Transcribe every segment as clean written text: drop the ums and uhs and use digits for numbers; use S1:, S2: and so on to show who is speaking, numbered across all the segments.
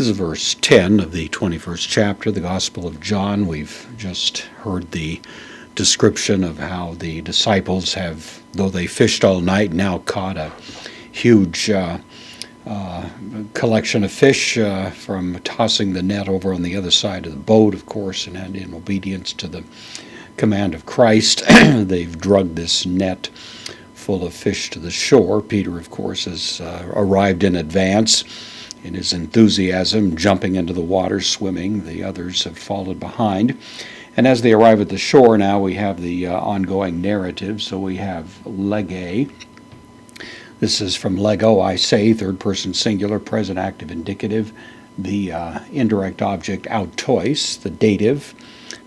S1: This is verse 10 of the 21st chapter of the Gospel of John. We've just heard the description of how the disciples have, though they fished all night, now caught a huge collection of fish from tossing the net over on the other side of the boat, of course, and in obedience to the command of Christ, they've dragged this net full of fish to the shore. Peter, of course, has arrived in advance in his enthusiasm, jumping into the water, swimming. The others have followed behind. And as they arrive at the shore, now we have the ongoing narrative. So we have lege. This is from lego, I say, third person singular, present active indicative. The indirect object autois, the dative,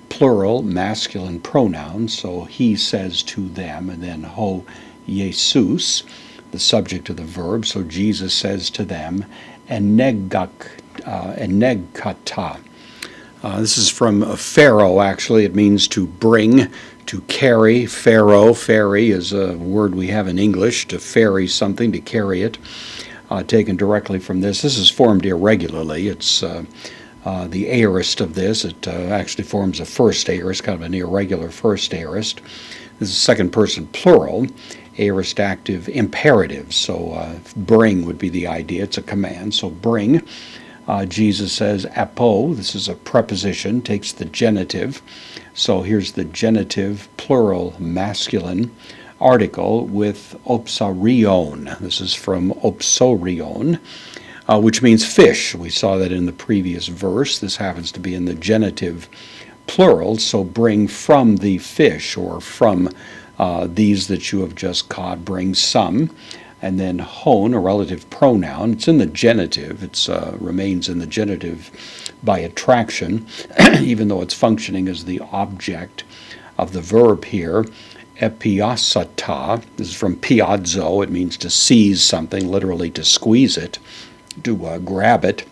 S1: plural masculine pronoun. So he says to them, and then ho Jesus, the subject of the verb. So Jesus says to them, enegkata. This is from Pharaoh, actually. It means to bring, to carry. Pharaoh, ferry is a word we have in English, to ferry something, to carry it, taken directly from this. This is formed irregularly. It's the aorist of this. It actually forms a first aorist, kind of an irregular first aorist. This is second person plural, aorist active imperative. So bring would be the idea. It's a command. So bring. Jesus says apo. This is a preposition, takes the genitive. So here's the genitive plural masculine article with opsarion. This is from opsorion, which means fish. We saw that in the previous verse. This happens to be in the genitive plural. So bring from the fish, or from these that you have just caught, bring some. And then hon, a relative pronoun. It's in the genitive. It remains in the genitive by attraction, even though it's functioning as the object of the verb here. Epiasata. This is from piazzo. It means to seize something, literally to squeeze it, to grab it.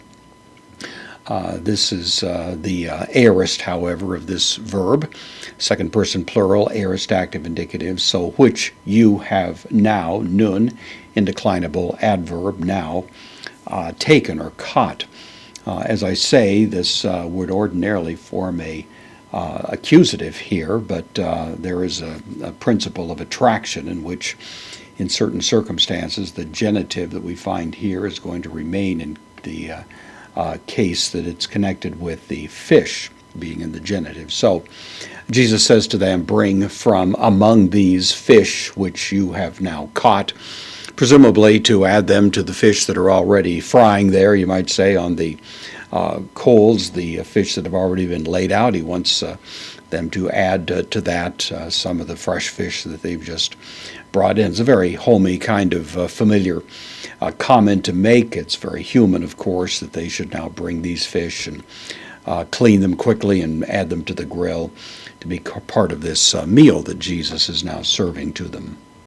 S1: This is the aorist, however, of this verb. Second person plural, aorist active indicative. So which you have now, nun, indeclinable adverb, now, taken or caught. As I say, this would ordinarily form a accusative here, but there is a principle of attraction in which, in certain circumstances, the genitive that we find here is going to remain in the case that it's connected with the fish being in the genitive. So Jesus says to them, bring from among these fish which you have now caught, presumably to add them to the fish that are already frying there, you might say, on the coals, the fish that have already been laid out. He wants them to add to that some of the fresh fish that they've just brought in. It's a very homey kind of familiar comment to make. It's very human, of course, that they should now bring these fish and clean them quickly and add them to the grill to be part of this meal that Jesus is now serving to them.